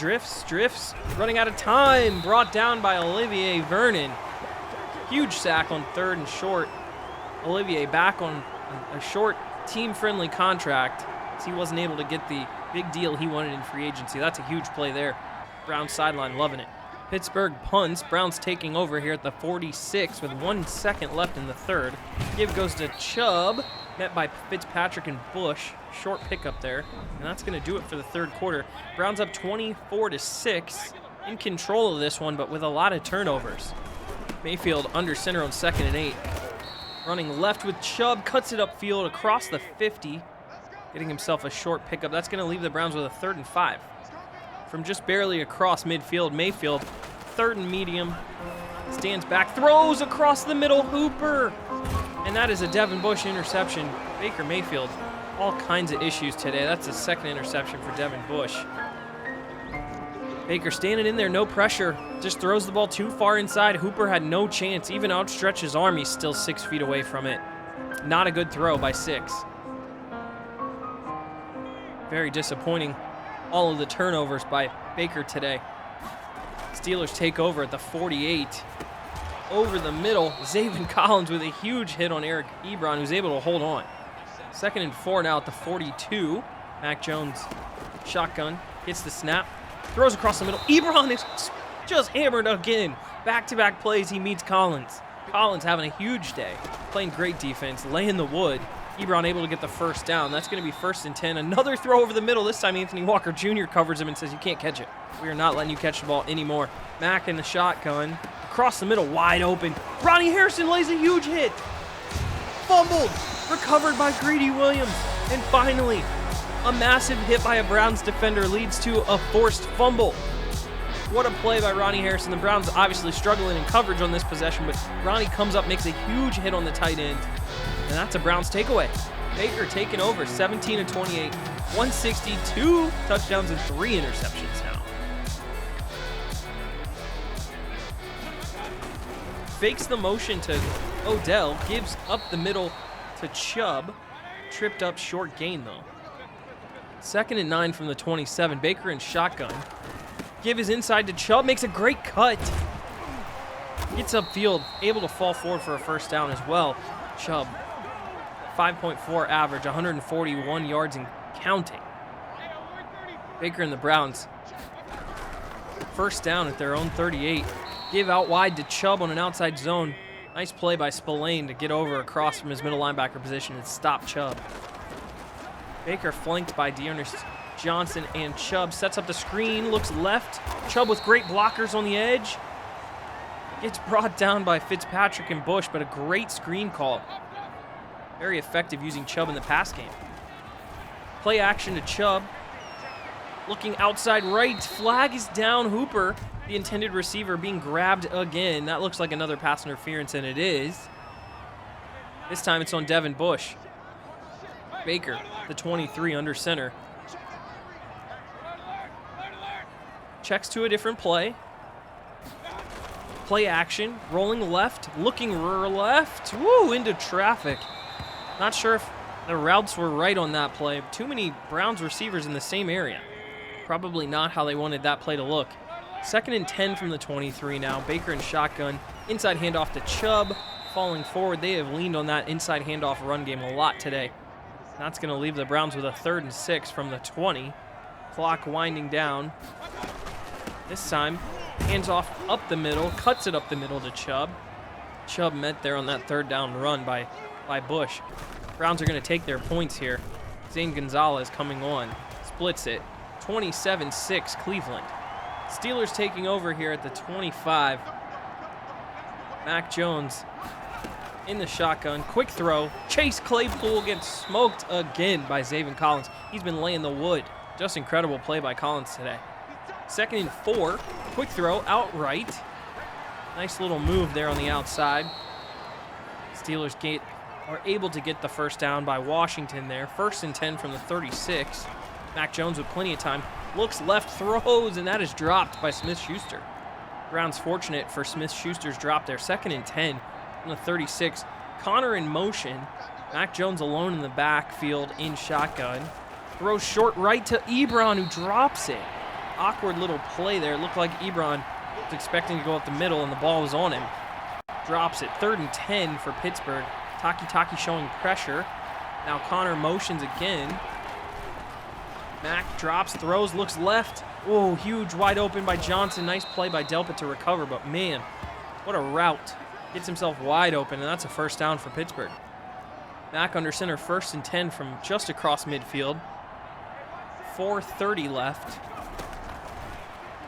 running out of time, brought down by Olivier Vernon. Huge sack on 3rd and short. Olivier back on a short, team-friendly contract, as he wasn't able to get the big deal he wanted in free agency. That's a huge play there. Browns sideline loving it. Pittsburgh punts. Browns taking over here at the 46 with 1 second left in the 3rd. Give goes to Chubb, met by Fitzpatrick and Bush. Short pickup there, and that's going to do it for the 3rd quarter. Browns up 24-6, in control of this one, but with a lot of turnovers. Mayfield under center on 2nd and 8. Running left with Chubb, cuts it upfield across the 50, getting himself a short pickup. That's going to leave the Browns with a 3rd and 5. From just barely across midfield, Mayfield, 3rd and medium, stands back, throws across the middle, Hooper, and that is a Devin Bush interception. Baker Mayfield, all kinds of issues today. That's the 2nd interception for Devin Bush. Baker standing in there, no pressure, just throws the ball too far inside. Hooper had no chance, even outstretched his arm, he's still 6 feet away from it. Not a good throw by 6. Very disappointing, all of the turnovers by Baker today. Steelers take over at the 48. Over the middle, Zaven Collins with a huge hit on Eric Ebron, who's able to hold on. 2nd and 4 now at the 42. Mac Jones, shotgun, hits the snap, throws across the middle. Ebron is just hammered again. Back-to-back plays, he meets Collins. Collins having a huge day, playing great defense, laying the wood. Ebron able to get the first down. That's going to be 1st and 10. Another throw over the middle. This time Anthony Walker Jr. covers him and says, you can't catch it. We are not letting you catch the ball anymore. Mac in the shotgun. Across the middle, wide open. Ronnie Harrison lays a huge hit. Fumbled. Recovered by Greedy Williams. And finally, a massive hit by a Browns defender leads to a forced fumble. What a play by Ronnie Harrison. The Browns obviously struggling in coverage on this possession, but Ronnie comes up, makes a huge hit on the tight end. And that's a Browns takeaway. Baker taking over 17 of 28, 162 touchdowns and 3 interceptions now. Fakes the motion to Odell, gives up the middle to Chubb. Tripped up, short gain though. 2nd and 9 from the 27. Baker in shotgun. Give his inside to Chubb, makes a great cut. Gets upfield, able to fall forward for a first down as well. Chubb, 5.4 average, 141 yards and counting. Baker and the Browns, first down at their own 38. Give out wide to Chubb on an outside zone. Nice play by Spillane to get over across from his middle linebacker position and stop Chubb. Baker flanked by Dearness Johnson and Chubb. Sets up the screen, looks left. Chubb with great blockers on the edge. Gets brought down by Fitzpatrick and Bush, but a great screen call. Very effective using Chubb in the pass game. Play action to Chubb. Looking outside right. Flag is down. Hooper, the intended receiver, being grabbed again. That looks like another pass interference, and it is. This time it's on Devin Bush. Baker, the 23, under center. Checks to a different play. Play action, rolling left, looking left. Woo, into traffic. Not sure if the routes were right on that play. Too many Browns receivers in the same area. Probably not how they wanted that play to look. 2nd and 10 from the 23 now. Baker in shotgun. Inside handoff to Chubb. Falling forward, they have leaned on that inside handoff run game a lot today. That's going to leave the Browns with a 3rd and 6 from the 20. Clock winding down. This time, hands off up the middle, cuts it up the middle to Chubb. Chubb met there on that 3rd down run by Bush. Browns are going to take their points here. Zane Gonzalez coming on. Splits it. 27-6 Cleveland. Steelers taking over here at the 25. Mac Jones in the shotgun. Quick throw. Chase Claypool gets smoked again by Zaven Collins. He's been laying the wood. Just incredible play by Collins today. 2nd and 4. Quick throw outright. Nice little move there on the outside. Steelers are able to get the first down by Washington there. 1st and 10 from the 36. Mac Jones with plenty of time. Looks left, throws, and that is dropped by Smith-Schuster. Browns fortunate for Smith-Schuster's drop there. 2nd and 10 from the 36. Connor in motion. Mac Jones alone in the backfield in shotgun. Throws short right to Ebron, who drops it. Awkward little play there. It looked like Ebron was expecting to go up the middle, and the ball was on him. Drops it. 3rd and 10 for Pittsburgh. Taki showing pressure. Now Connor motions again. Mac drops, throws, looks left. Oh, huge wide open by Johnson. Nice play by Delpit to recover, but man, what a route. Gets himself wide open, and that's a first down for Pittsburgh. Mac under center, 1st and 10 from just across midfield. 4:30 left.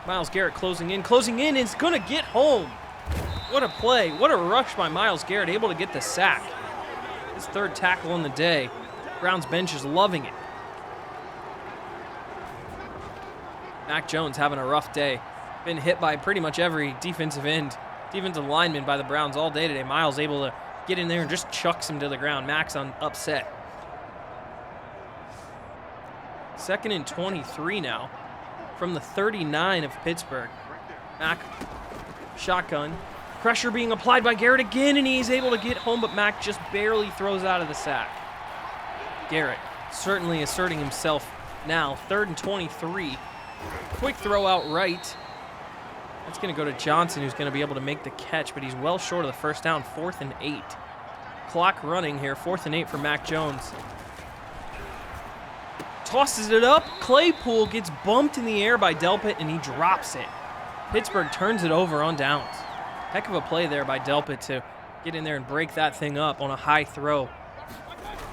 Myles Garrett closing in, and it's going to get home. What a play. What a rush by Myles Garrett, able to get the sack. His 3rd tackle on the day. Browns bench is loving it. Mac Jones having a rough day. Been hit by pretty much every defensive lineman by the Browns all day today. Myles able to get in there and just chucks him to the ground. Mac's upset. 2nd and 23 now from the 39 of Pittsburgh. Mac, shotgun. Pressure being applied by Garrett again, and he's able to get home, but Mac just barely throws out of the sack. Garrett certainly asserting himself now. 3rd and 23. Quick throw out right. That's going to go to Johnson, who's going to be able to make the catch, but he's well short of the first down. 4th and 8. Clock running here. 4th and 8 for Mac Jones. tosses it up. Claypool gets bumped in the air by Delpit, and he drops it. Pittsburgh turns it over on downs. Heck of a play there by Delpit to get in there and break that thing up on a high throw.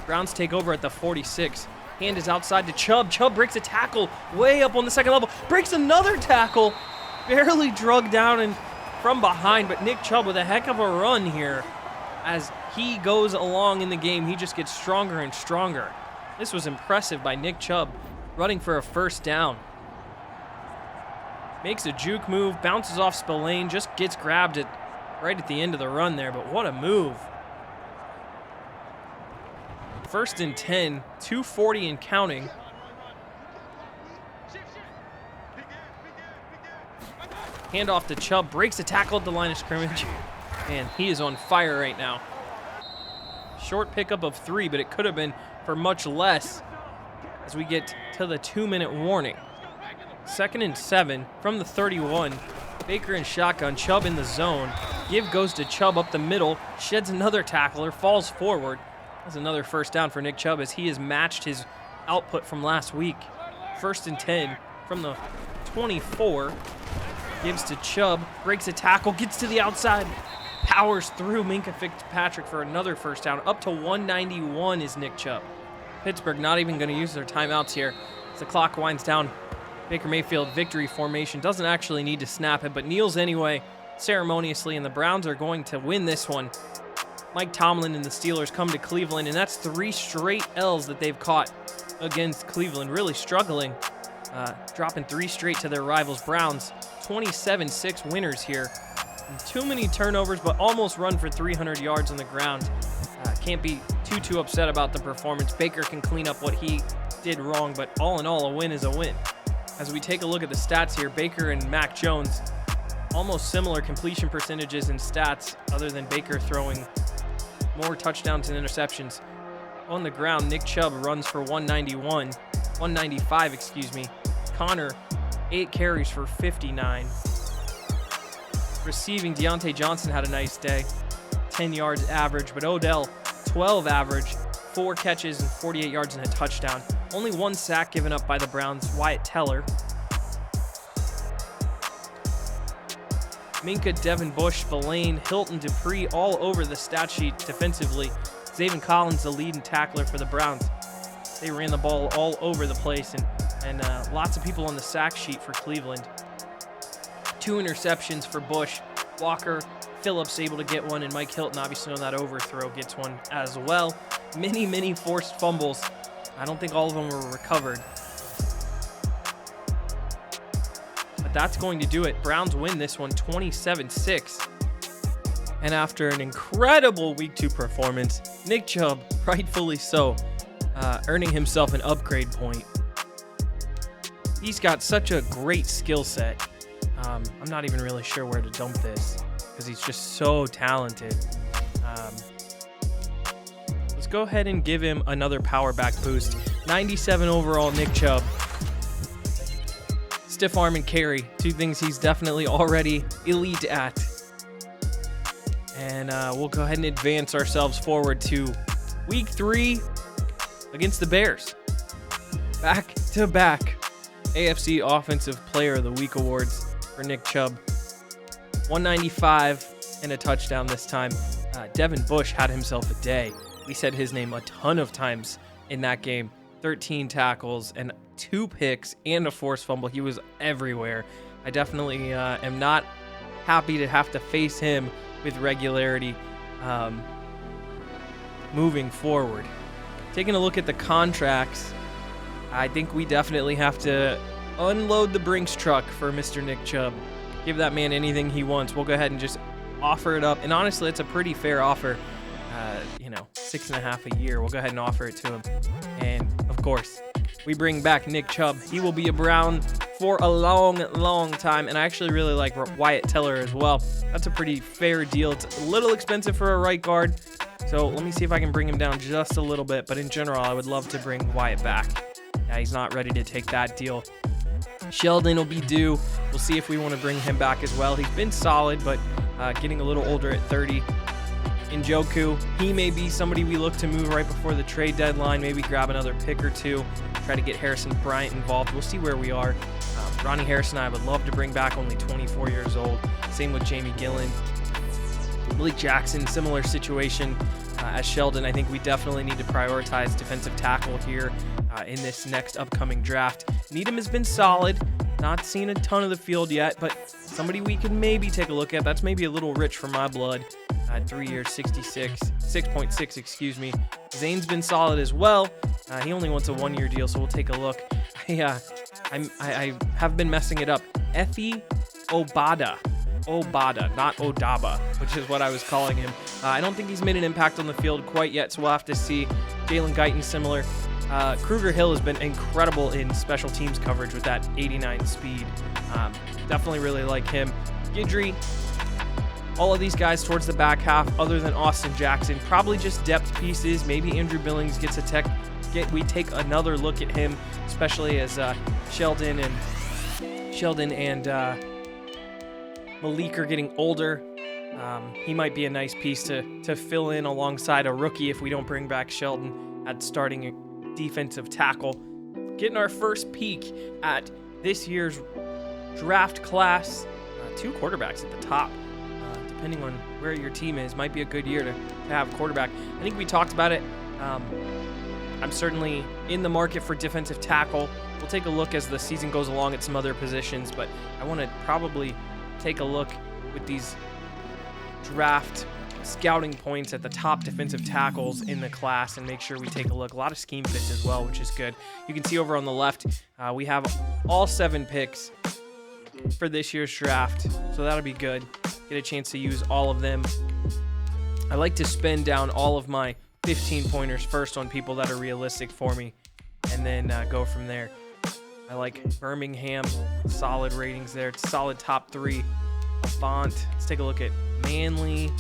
Browns take over at the 46. Hand is outside to Chubb. Chubb breaks a tackle way up on the second level. Breaks another tackle. Barely drugged down and from behind, but Nick Chubb with a heck of a run here. As he goes along in the game, he just gets stronger and stronger. This was impressive by Nick Chubb, running for a first down. Makes a juke move, bounces off Spillane, just gets grabbed right at the end of the run there, but what a move. First and 10, 2:40 and counting. Handoff to Chubb, breaks a tackle at the line of scrimmage. Man, he is on fire right now. Short pickup of 3, but it could have been for much less as we get to the 2-minute warning. 2nd and 7 from the 31. Baker in shotgun, Chubb in the zone. Give goes to Chubb up the middle, sheds another tackler, falls forward. That's another first down for Nick Chubb as he has matched his output from last week. 1st and 10 from the 24. Gives to Chubb, breaks a tackle, gets to the outside, powers through Minkah Fitzpatrick for another first down. Up to 191 is Nick Chubb. Pittsburgh not even going to use their timeouts here as the clock winds down. Baker Mayfield victory formation, doesn't actually need to snap it, but kneels anyway ceremoniously, and the Browns are going to win this one. Mike Tomlin and the Steelers come to Cleveland, and that's 3 straight L's that they've caught against Cleveland, really struggling, dropping 3 straight to their rivals Browns. 27-6 winners here. And too many turnovers, but almost run for 300 yards on the ground. Can't be too upset about the performance. Baker can clean up what he did wrong, but all in all, a win is a win. As we take a look at the stats here, Baker and Mac Jones, almost similar completion percentages and stats, other than Baker throwing more touchdowns and interceptions. On the ground, Nick Chubb runs for 195, excuse me. Connor, 8 carries for 59. Receiving, Deontay Johnson had a nice day. 10 yards average, but Odell, 12 average, 4 catches and 48 yards and a touchdown. Only 1 sack given up by the Browns, Wyatt Teller. Minkah, Devin Bush, Spillane, Hilton, Dupree, all over the stat sheet defensively. Zaven Collins, the leading tackler for the Browns. They ran the ball all over the place, and lots of people on the sack sheet for Cleveland. 2 interceptions for Bush. Walker, Phillips able to get one, and Mike Hilton, obviously on that overthrow, gets one as well. Many forced fumbles. I don't think all of them were recovered. But that's going to do it. Browns win this one 27-6. And after an incredible Week 2 performance, Nick Chubb, rightfully so, earning himself an upgrade point. He's got such a great skill set. I'm not even really sure where to dump this because he's just so talented. Let's go ahead and give him another power back boost. 97 overall, Nick Chubb. Stiff arm and carry, 2 things he's definitely already elite at. And we'll go ahead and advance ourselves forward to Week 3 against the Bears. Back-to-back AFC Offensive Player of the Week awards for Nick Chubb. 195 and a touchdown this time. Devin Bush had himself a day. We said his name a ton of times in that game. 13 tackles and 2 picks and a forced fumble. He was everywhere. I definitely am not happy to have to face him with regularity moving forward. Taking a look at the contracts, I think we definitely have to unload the Brinks truck for Mr. Nick Chubb. Give that man anything he wants. We'll go ahead and just offer it up. And honestly, it's a pretty fair offer. $6.5 a year. We'll go ahead and offer it to him. And of course, we bring back Nick Chubb. He will be a Brown for a long time. And I actually really like Wyatt Teller as well. That's a pretty fair deal. It's a little expensive for a right guard. So let me see if I can bring him down just a little bit. But in general, I would love to bring Wyatt back. Yeah, he's not ready to take that deal. Sheldon will be due. We'll see if we want to bring him back as well. He's been solid, but getting a little older at 30. Njoku, he may be somebody we look to move right before the trade deadline, maybe grab another pick or 2. try to get Harrison Bryant involved. We'll see where we are. Ronnie Harrison I would love to bring back, only 24 years old. Same with Jamie Gillen. Malik Jackson, similar situation as Sheldon. I think we definitely need to prioritize defensive tackle here in this next upcoming draft. Needham has been solid. Not seen a ton of the field yet, but somebody we can maybe take a look at. That's maybe a little rich for my blood. 3 years, 6.6, excuse me. Zane's been solid as well. He only wants a 1-year deal, so we'll take a look. I have been messing it up. Efi Obada, not Odaba, which is what I was calling him. I don't think he's made an impact on the field quite yet, so we'll have to see. Jalen Guyton, similar. Kruger Hill has been incredible in special teams coverage with that 89 speed. Definitely really like him. Guidry, all of these guys towards the back half, other than Austin Jackson, probably just depth pieces. Maybe Andrew Billings gets we take another look at him, especially as Sheldon and Malik are getting older. He might be a nice piece to fill in alongside a rookie if we don't bring back Sheldon at starting defensive tackle. Getting our first peek at this year's draft class. 2 quarterbacks at the top. Depending on where your team is, might be a good year to have a quarterback. I think we talked about it. I'm certainly in the market for defensive tackle. We'll take a look as the season goes along at some other positions, but I want to probably take a look with these draft scouting points at the top defensive tackles in the class and make sure we take a look. A lot of scheme fits as well, which is good. You can see over on the left, we have all 7 picks for this year's draft, so that'll be good. Get a chance to use all of them. I like to spin down all of my 15 pointers first on people that are realistic for me, and then go from there. I like Birmingham, solid ratings there. It's solid top 3. Avant. Let's take a look at Manly.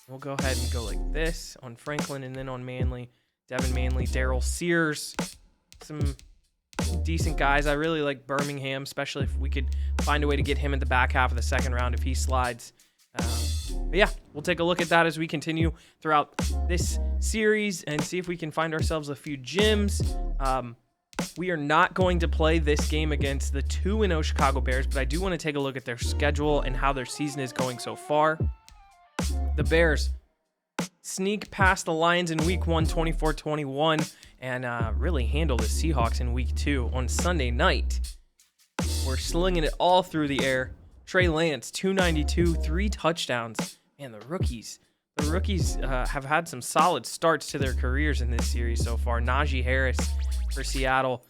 We'll go ahead and go like this on Franklin, and then on Manly, Devin Manley, Daryl Sears. Some decent guys. I really like Birmingham, especially if we could find a way to get him in the back half of the second round if he slides. But yeah, we'll take a look at that as we continue throughout this series and see if we can find ourselves a few gems. We are not going to play this game against the 2-0 Chicago Bears, but I do want to take a look at their schedule and how their season is going so far. The Bears sneak past the Lions in week 1, 24-21, and really handle the Seahawks in week 2. On Sunday night, we're slinging it all through the air. Trey Lance, 292, 3 touchdowns. Man, the rookies have had some solid starts to their careers in this series so far. Najee Harris for Seattle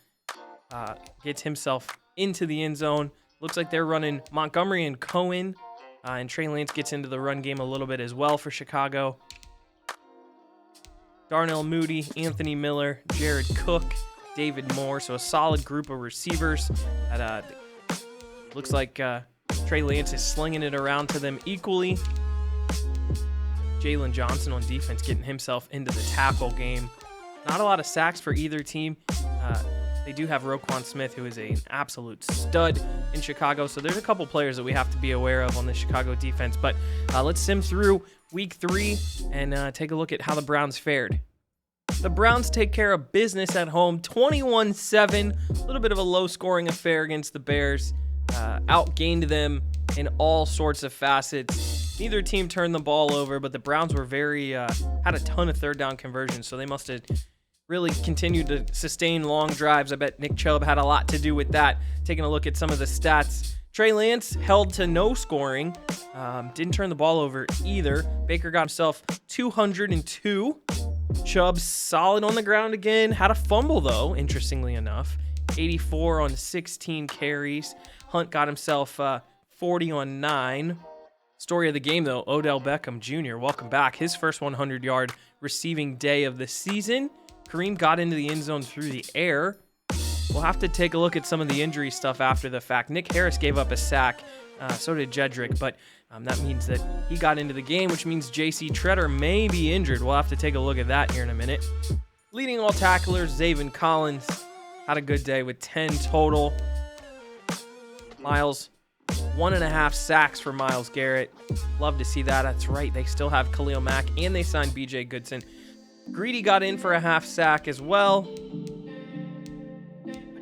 gets himself into the end zone. Looks like they're running Montgomery and Cohen, and Trey Lance gets into the run game a little bit as well for Chicago. Darnell Mooney, Anthony Miller, Jared Cook, David Moore. So a solid group of receivers. That looks like Trey Lance is slinging it around to them equally. Jalen Johnson on defense getting himself into the tackle game. Not a lot of sacks for either team. They do have Roquan Smith, who is an absolute stud in Chicago. So there's a couple players that we have to be aware of on the Chicago defense. But let's sim through week 3 and take a look at how the Browns fared. The Browns take care of business at home, 21-7. A little bit of a low-scoring affair against the Bears. Outgained them in all sorts of facets. Neither team turned the ball over, but the Browns were had a ton of third down conversions, so they must have really continued to sustain long drives. I bet Nick Chubb had a lot to do with that. Taking a look at some of the stats. Trey Lance held to no scoring. Didn't turn the ball over either. Baker got himself 202. Chubb solid on the ground again. Had a fumble, though, interestingly enough. 84 on 16 carries. Hunt got himself 40 on 9. Story of the game, though, Odell Beckham Jr. Welcome back. His first 100-yard receiving day of the season. Kareem got into the end zone through the air. We'll have to take a look at some of the injury stuff after the fact. Nick Harris gave up a sack. So did Jedrick, but that means that he got into the game, which means J.C. Treader may be injured. We'll have to take a look at that here in a minute. Leading all tacklers, Zaven Collins had a good day with 10 total. Miles, 1.5 sacks for Myles Garrett. Love to see that. That's right. They still have Khalil Mack, and they signed B.J. Goodson. Greedy got in for a half sack as well.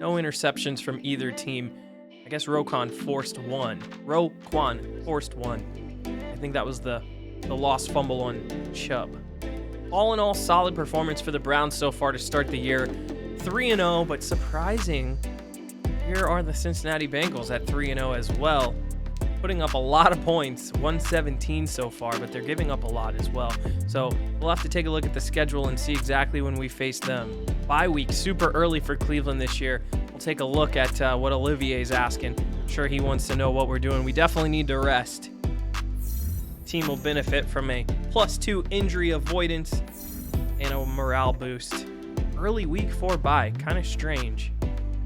No interceptions from either team. I guess Roquan forced one. I think that was the lost fumble on Chubb. All in all, solid performance for the Browns so far to start the year. 3-0, but surprising, here are the Cincinnati Bengals at 3-0 as well. Putting up a lot of points, 117 so far, but they're giving up a lot as well. So we'll have to take a look at the schedule and see exactly when we face them. Bye week, super early for Cleveland this year. We'll take a look at what Olivier's asking. I'm sure he wants to know what we're doing. We definitely need to rest. Team will benefit from a +2 injury avoidance and a morale boost. Early week 4 bye, kind of strange.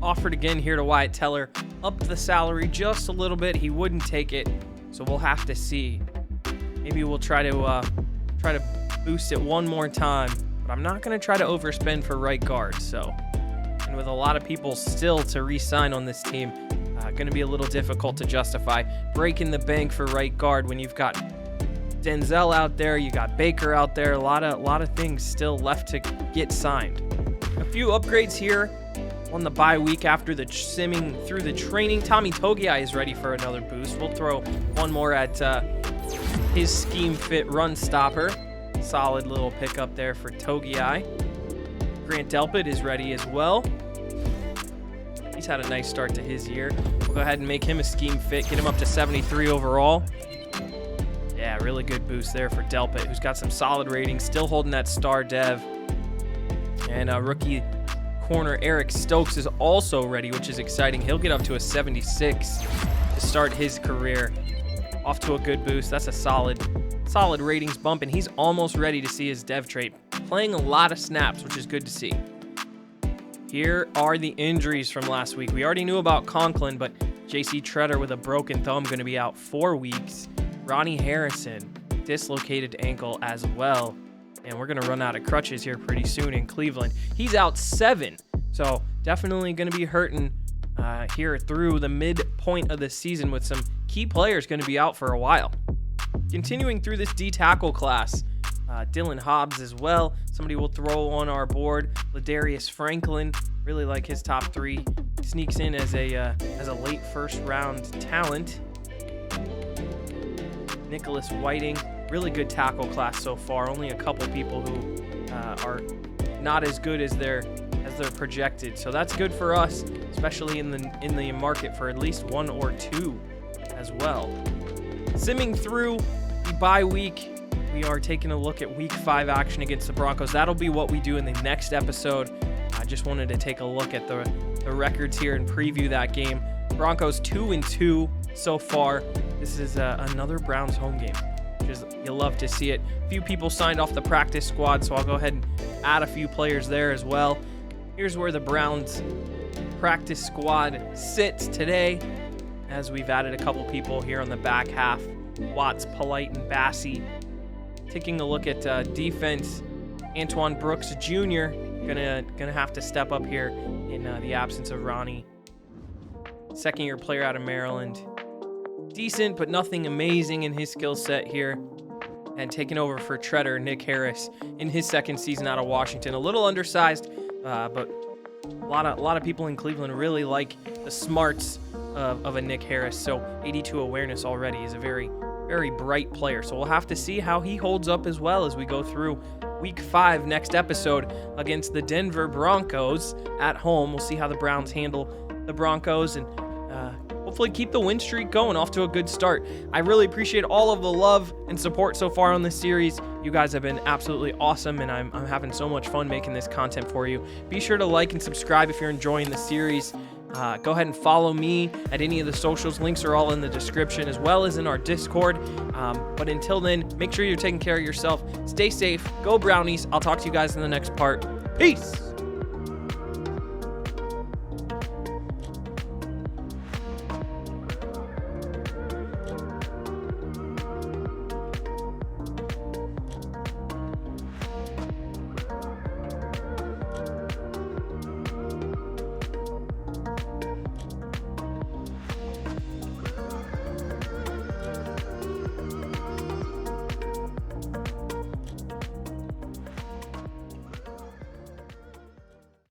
Offered again here to Wyatt Teller, upped the salary just a little bit. He wouldn't take it, so we'll have to see. Maybe we'll try to boost it one more time, but I'm not going to try to overspend for right guard. So, and with a lot of people still to re-sign on this team, going to be a little difficult to justify breaking the bank for right guard when you've got Denzel out there, you got Baker out there, a lot of things still left to get signed. A few upgrades here on the bye week after the simming through the training. Tommy Togiai is ready for another boost. We'll throw one more at his scheme fit run stopper. Solid little pickup there for Togiai. Grant Delpit is ready as well. He's had a nice start to his year. We'll go ahead and make him a scheme fit, get him up to 73 overall. Yeah, really good boost there for Delpit, who's got some solid ratings, still holding that star dev. And rookie corner Eric Stokes is also ready, which is exciting. He'll get up to a 76 to start his career. Off to a good boost. That's a solid ratings bump, and he's almost ready to see his dev trait. Playing a lot of snaps, which is good to see. Here are the injuries from last week. We already knew about Conklin, but J.C. Treader with a broken thumb going to be out 4 weeks. Ronnie Harrison, dislocated ankle as well. And we're going to run out of crutches here pretty soon in Cleveland. He's out 7, so definitely going to be hurting here through the midpoint of the season with some key players going to be out for a while. Continuing through this D-tackle class, Dylan Hobbs as well. Somebody will throw on our board. Ladarius Franklin, really like his top 3. Sneaks in as a late first-round talent. Nicholas Whiting, really good tackle class so far. Only a couple people who are not as good as they're projected, so that's good for us, especially in the market for at least 1 or 2 as well. Simming through the bye week, we are taking a look at week 5 action against the Broncos. That'll be what we do in the next episode. I just wanted to take a look at the records here and preview that game. Broncos 2-2 so far. This is another Browns home game. You'll love to see it. A few people signed off the practice squad, so I'll go ahead and add a few players there as well. Here's where the Browns practice squad sits today, as we've added a couple people here on the back half. Watts, Polite, and Bassey. Taking a look at defense, Antoine Brooks Jr. gonna have to step up here in the absence of Ronnie. Second-year player out of Maryland. Decent, but nothing amazing in his skill set here. And taking over for Treader, Nick Harris, in his second season out of Washington. A little undersized, but a lot of people in Cleveland really like the smarts of a Nick Harris. So 82 awareness already is a very, very bright player. So we'll have to see how he holds up as well as we go through week 5 next episode against the Denver Broncos at home. We'll see how the Browns handle the Broncos and hopefully keep the win streak going, off to a good start. I really appreciate all of the love and support so far on this series. You guys have been absolutely awesome, and I'm having so much fun making this content for you. Be sure to like and subscribe if you're enjoying the series. Go ahead and follow me at any of the socials. Links are all in the description, as well as in our Discord. But until then, make sure you're taking care of yourself. Stay safe. Go Brownies. I'll talk to you guys in the next part. Peace!